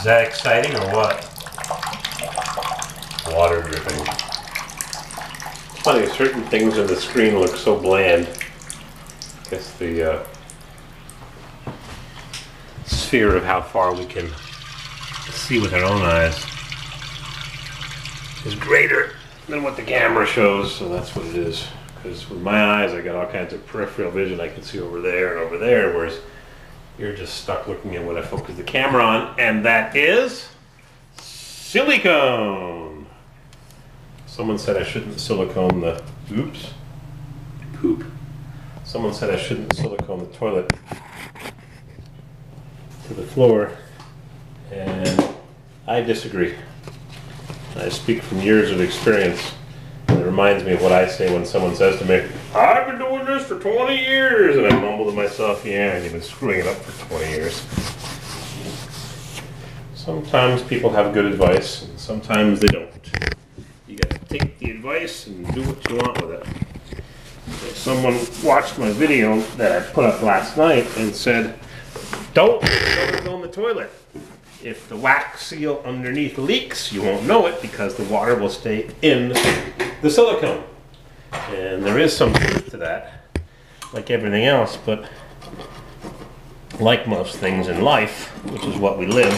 that exciting or what? Water dripping. It's funny, certain things on the screen look so bland. I guess the sphere of how far we can see with our own eyes is greater than what the camera shows, so that's what it is. Because with my eyes, I got all kinds of peripheral vision. I can see over there and over there, whereas you're just stuck looking at what I focus the camera on, and that is silicone. Someone said I shouldn't silicone the, oops, poop. Someone said I shouldn't silicone the toilet to the floor, and I disagree. I speak from years of experience. It reminds me of what I say when someone says to me, I've been doing this for 20 years, and I mumble to myself, yeah, and you've been screwing it up for 20 years. Sometimes people have good advice, and sometimes they don't. You gotta take the advice and do what you want with it. Someone watched my video that I put up last night and said, don't go in the toilet. If the wax seal underneath leaks, you won't know it because the water will stay in the silicone. And there is some truth to that, like everything else, but like most things in life, which is what we live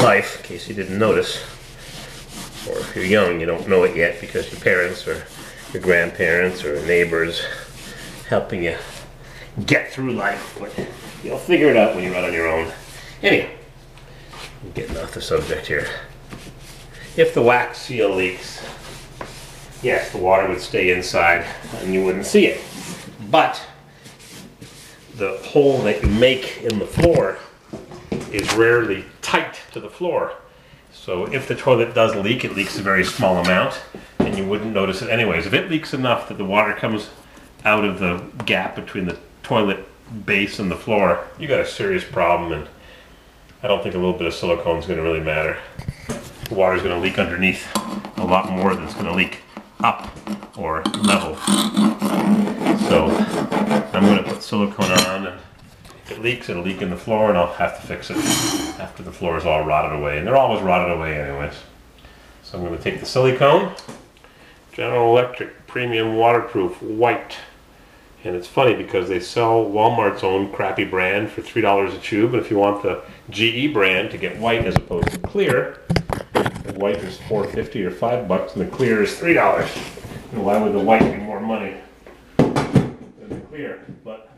life, in case you didn't notice. Or if you're young, you don't know it yet because your parents or your grandparents or neighbors helping you get through life, but you'll figure it out when you're out on your own. Anyway, I'm getting off the subject here. If the wax seal leaks, yes, the water would stay inside and you wouldn't see it. But the hole that you make in the floor is rarely tight to the floor. So if the toilet does leak, it leaks a very small amount and you wouldn't notice it anyways. If it leaks enough that the water comes out of the gap between the toilet base and the floor, you got a serious problem, and I don't think a little bit of silicone is going to really matter. The water is going to leak underneath a lot more than it's going to leak up or level. So I'm going to put silicone on, and if it leaks, it'll leak in the floor, and I'll have to fix it after the floor is all rotted away. And they're always rotted away anyways. So I'm going to take the silicone, General Electric Premium Waterproof White. And it's funny because they sell Walmart's own crappy brand for $3 a tube, and if you want the GE brand to get white as opposed to clear, the white is $4.50 or $5, and the clear is $3. And why would the white be more money than the clear? But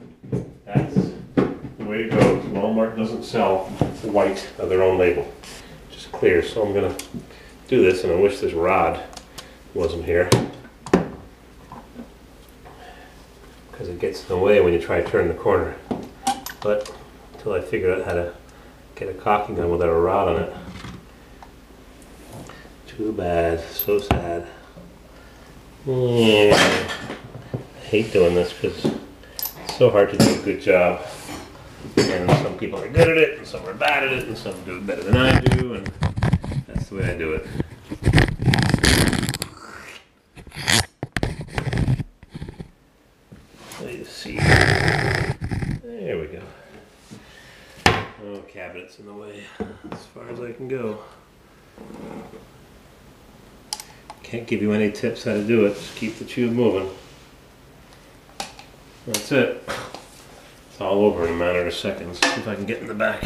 that's the way to go. Walmart doesn't sell white of their own label, just clear. So I'm gonna do this, and I wish this rod wasn't here, because it gets in the way when you try to turn the corner. But until I figure out how to get a caulking gun without a rod on it. Too bad, so sad. Yeah. I hate doing this because it's so hard to do a good job. And some people are good at it, and some are bad at it, and some do it better than I do, and that's the way I do it. Let's see. There we go. Oh, cabinet's in the way as far as I can go. Can't give you any tips how to do it. Just keep the tube moving. That's it. It's all over in a matter of seconds. See if I can get in the back.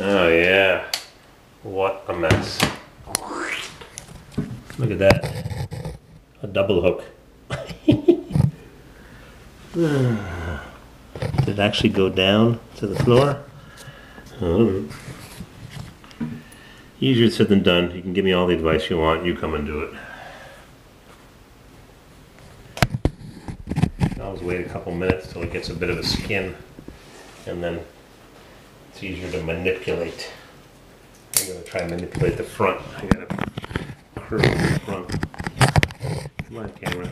Oh yeah, what a mess. Look at that, a double hook. Did it actually go down to the floor? Easier said than done. You can give me all the advice you want, you come and do it. I'll always wait a couple minutes till it gets a bit of a skin, and then it's easier to manipulate. I'm going to try and manipulate the front. I got to curve the front. Come on, camera.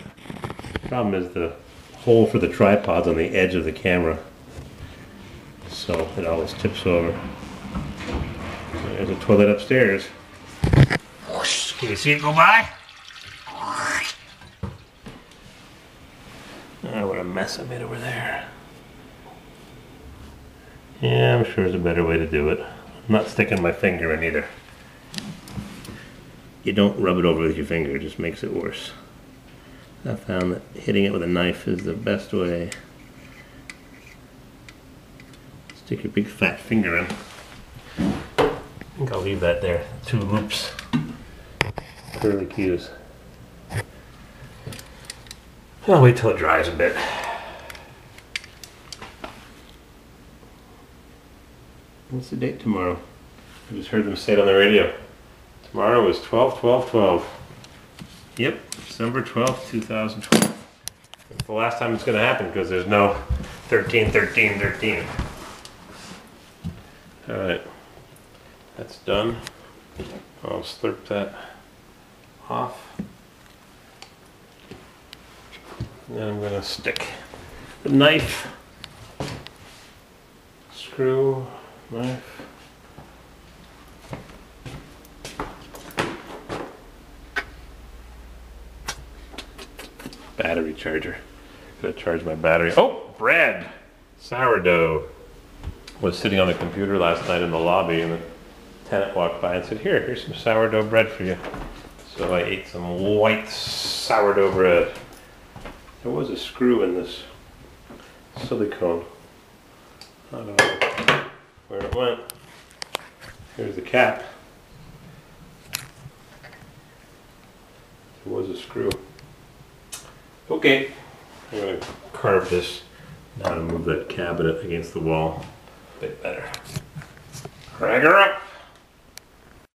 The problem is the hole for the tripods on the edge of the camera, so it always tips over. There's a toilet upstairs. Can you see it go by? Oh, what a mess I made over there. Yeah, I'm sure there's a better way to do it. I'm not sticking my finger in either. You don't rub it over with your finger, it just makes it worse. I found that hitting it with a knife is the best way. Stick your big fat finger in. I think I'll leave that there. 2 loops. Curly cues. I'll wait till it dries a bit. What's the date tomorrow? I just heard them say it on the radio. Tomorrow is 12/12/12. Yep, December 12th, 2012. It's the last time it's going to happen because there's no 13/13/13. Alright, that's done. I'll slurp that off. And then I'm going to stick the knife, screw, knife. Battery charger. Gotta charge my battery. Oh, bread! Sourdough. Was sitting on the computer last night in the lobby and the tenant walked by and said, here's some sourdough bread for you. So I ate some white sourdough bread. There was a screw in this silicone. I don't know where it went. Here's the cap. There was a screw. Okay, I'm going to carve this now to move that cabinet against the wall a bit better. Drag her up.